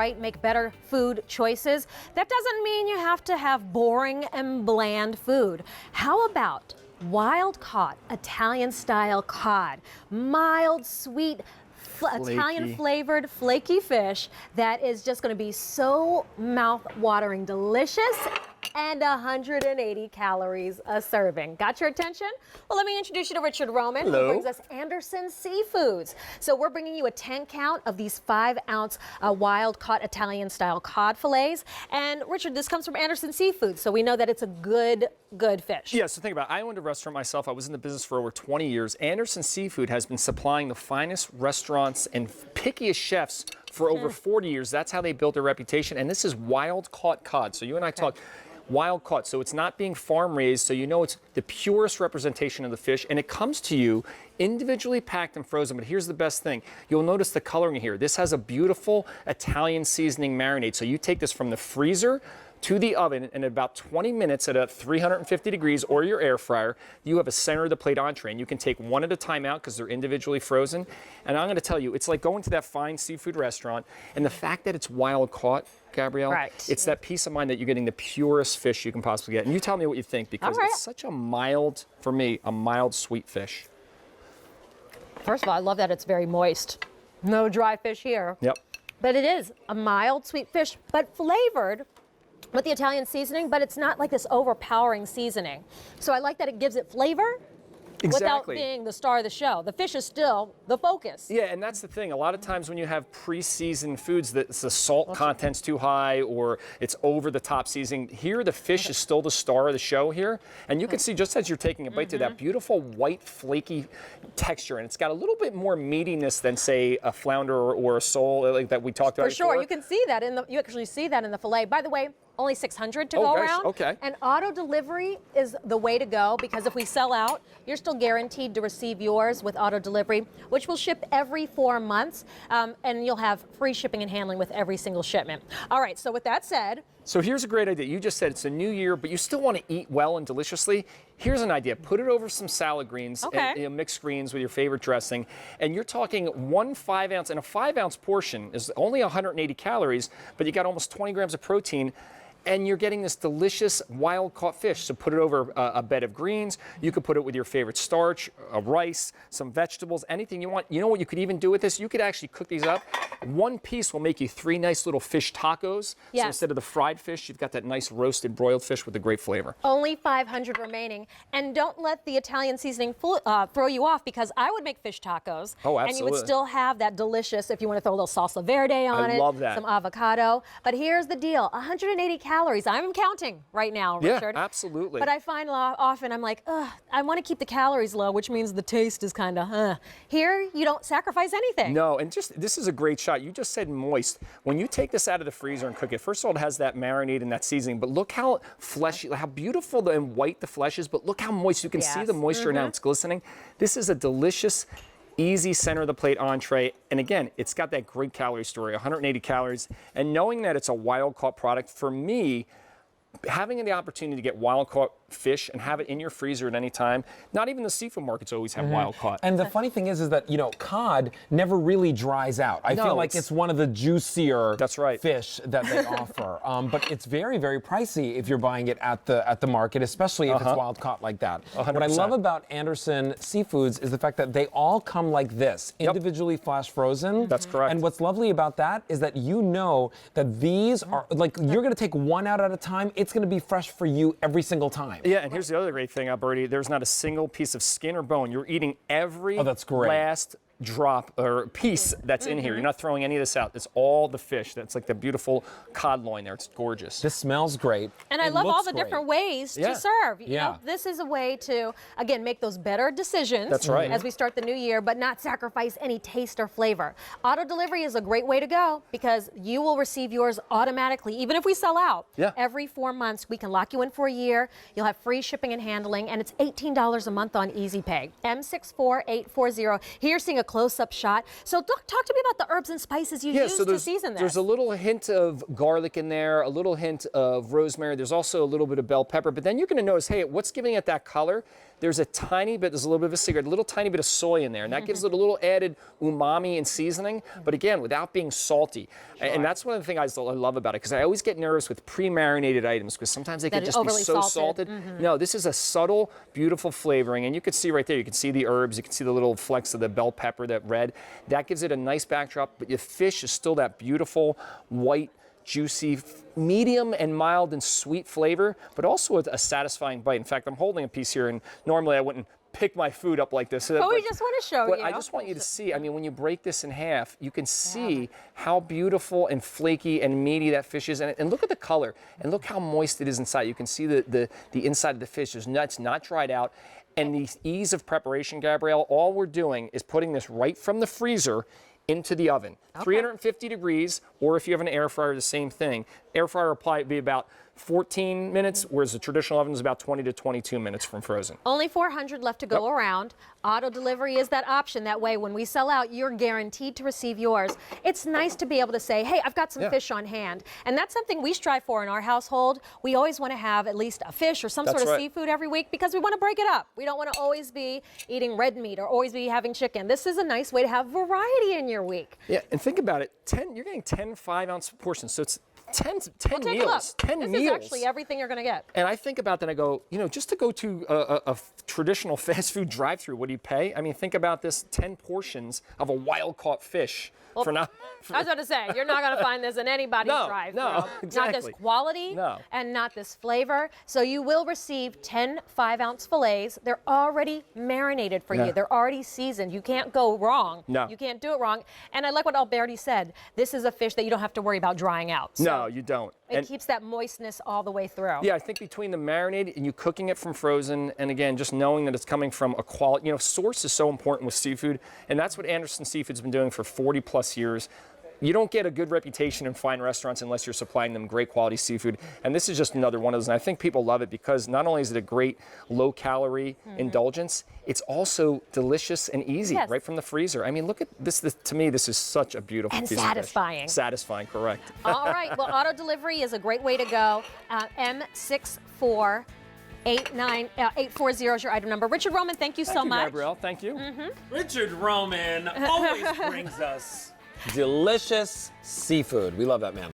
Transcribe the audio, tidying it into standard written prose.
right? Make better food choices. That doesn't mean you have to have boring and bland food. How about wild-caught Italian-style cod? Mild, sweet, Italian-flavored flaky fish that is just going to be so mouth-watering delicious, and 180 calories a serving. Got your attention? Well, let me introduce you to Richard Roman, Hello. who brings us Anderson Seafoods. So we're bringing you a 10 count of these 5-ounce wild-caught Italian-style cod fillets. And Richard, this comes from Anderson Seafoods, so we know that it's a good fish. Yeah, so think about it. I owned a restaurant myself. I was in the business for over 20 years. Anderson Seafood has been supplying the finest restaurants and pickiest chefs for over 40 years. That's how they built their reputation. And this is wild-caught cod. So you and I talked wild caught, so it's not being farm raised, so you know it's the purest representation of the fish, and it comes to you individually packed and frozen. But here's the best thing. You'll notice the coloring here. This has a beautiful Italian seasoning marinade. So you take this from the freezer to the oven in about 20 minutes at 350 degrees or your air fryer. You have a center of the plate entree, and you can take one at a time out because they're individually frozen. And I'm going to tell you, it's like going to that fine seafood restaurant, and the fact that it's wild caught, Gabrielle, it's that peace of mind that you're getting the purest fish you can possibly get. And you tell me what you think, because it's such a mild, for me, a mild sweet fish. First of all, I love that it's very moist. No dry fish here. Yep. But it is a mild sweet fish, but flavored with the Italian seasoning, but it's not like this overpowering seasoning. So I like that it gives it flavor without being the star of the show. The fish is still the focus. Yeah, and that's the thing. A lot of times when you have pre-seasoned foods, the salt content's too high or it's over the top seasoning. Here, the fish is still the star of the show here. And you can see, just as you're taking a bite to that beautiful white, flaky texture. And it's got a little bit more meatiness than, say, a flounder or a sole like that we talked about before. For sure. You can see that you actually see that in the fillet. By the way, only 600 to go around. Okay. And auto delivery is the way to go, because if we sell out, you're still guaranteed to receive yours with auto delivery, which will ship every 4 months, and you'll have free shipping and handling with every single shipment. All right, so with that said. So here's a great idea. You just said it's a new year, but you still want to eat well and deliciously. Here's an idea. Put it over some salad greens, and, mixed greens with your favorite dressing. And you're talking 1 5-ounce, and a 5-ounce portion is only 180 calories, but you got almost 20 grams of protein. And you're getting this delicious wild-caught fish. So put it over a bed of greens. You could put it with your favorite starch, rice, some vegetables, anything you want. You know what you could even do with this? You could actually cook these up. One piece will make you 3 nice little fish tacos. So instead of the fried fish, you've got that nice roasted broiled fish with a great flavor. Only 500 remaining. And don't let the Italian seasoning throw you off, because I would make fish tacos. Oh, absolutely. And you would still have that delicious, if you want to throw a little salsa verde on it. I love that. Some avocado. But here's the deal. 180 calories. I'm counting right now, Richard. Yeah, absolutely. But I find often I'm like, I want to keep the calories low, which means the taste is kind of, Here, you don't sacrifice anything. No, and this is a great shot. You just said moist. When you take this out of the freezer and cook it, first of all, it has that marinade and that seasoning, but look how fleshy, how beautiful and white the flesh is, but look how moist. You can see the moisture now. It's glistening. This is a delicious, easy center of the plate entree. And again, it's got that great calorie story, 180 calories. And knowing that it's a wild caught product, for me, having the opportunity to get wild caught fish and have it in your freezer at any time. Not even the seafood markets always have wild caught. And the funny thing is that, you know, cod never really dries out. I feel like it's one of the juicier fish that they offer. But it's very, very pricey if you're buying it at the market, especially if it's wild caught like that. 100%. What I love about Anderson Seafoods is the fact that they all come like this, individually flash frozen. That's correct. And what's lovely about that is that you know that these are, like, you're going to take one out at a time. It's going to be fresh for you every single time. Yeah, and here's the other great thing, Alberti. There's not a single piece of skin or bone. You're eating every last drop or piece that's in here. You're not throwing any of this out. It's all the fish. That's like the beautiful cod loin there. It's gorgeous. This smells great. And I love all the different ways to serve. You know, this is a way to, again, make those better decisions. That's right. As we start the new year, but not sacrifice any taste or flavor. Auto delivery is a great way to go, because you will receive yours automatically, even if we sell out. Every 4 months, we can lock you in for a year. You'll have free shipping and handling, and it's $18 a month on Easy Pay. M64840. Here you're seeing a close-up shot. So talk to me about the herbs and spices you use to season this. There's a little hint of garlic in there, a little hint of rosemary. There's also a little bit of bell pepper. But then you're going to notice, hey, what's giving it that color? there's a little bit of a secret, a little tiny bit of soy in there, and that gives it a little added umami and seasoning, but again, without being salty. And that's one of the things I love about it, because I always get nervous with pre-marinated items, because sometimes they can just be so salted. No, this is a subtle, beautiful flavoring, and you can see right there, you can see the herbs, you can see the little flecks of the bell pepper, that red. That gives it a nice backdrop, but the fish is still that beautiful, white, juicy, medium and mild and sweet flavor, but also a satisfying bite. In fact, I'm holding a piece here, and normally I wouldn't pick my food up like this. But we just want to show you. I just want you to see, I mean, when you break this in half, you can see how beautiful and flaky and meaty that fish is. And look at the color, and look how moist it is inside. You can see the inside of the fish. It's not dried out. And the ease of preparation, Gabrielle, all we're doing is putting this right from the freezer into the oven. 350 degrees, or if you have an air fryer, the same thing. Air fryer will probably be about 14 minutes, whereas the traditional oven is about 20 to 22 minutes from frozen. Only 400 left to go around. Auto delivery is that option. That way, when we sell out, you're guaranteed to receive yours. It's nice to be able to say, hey, I've got some fish on hand. And that's something we strive for in our household. We always want to have at least a fish or some sort of seafood every week, because we want to break it up. We don't want to always be eating red meat or always be having chicken. This is a nice way to have variety in your week. Yeah, and think about it. You're getting 10 5-ounce portions, so it's 10 meals. 10 meals. This is actually everything you're going to get. And I think about that, and I go, just to go to a traditional fast food drive-through, what do you pay? I mean, think about this: 10 portions of a wild-caught fish. Well, I was about to say, you're not going to find this in anybody's drive-through. No, exactly. Not this quality and not this flavor. So you will receive 10 5-ounce fillets. They're already marinated for you. They're already seasoned. You can't go wrong. No. You can't do it wrong. And I like what Alberti said. This is a fish that you don't have to worry about drying out. So no, you don't. It keeps that moistness all the way through. Yeah, I think between the marinade and you cooking it from frozen, and again, just knowing that it's coming from a quality, source is so important with seafood, and that's what Anderson Seafood's been doing for 40 plus years. You don't get a good reputation in fine restaurants unless you're supplying them great quality seafood. And this is just another one of those. And I think people love it because not only is it a great low calorie indulgence, it's also delicious and easy right from the freezer. I mean, look at this. To me, this is such a beautiful piece satisfying. Of fish. Satisfying, correct. All right. Well, auto delivery is a great way to go. M64. 840 is your item number. Richard Roman, thank you so much. Gabrielle, thank you. Richard Roman always brings us delicious seafood. We love that man.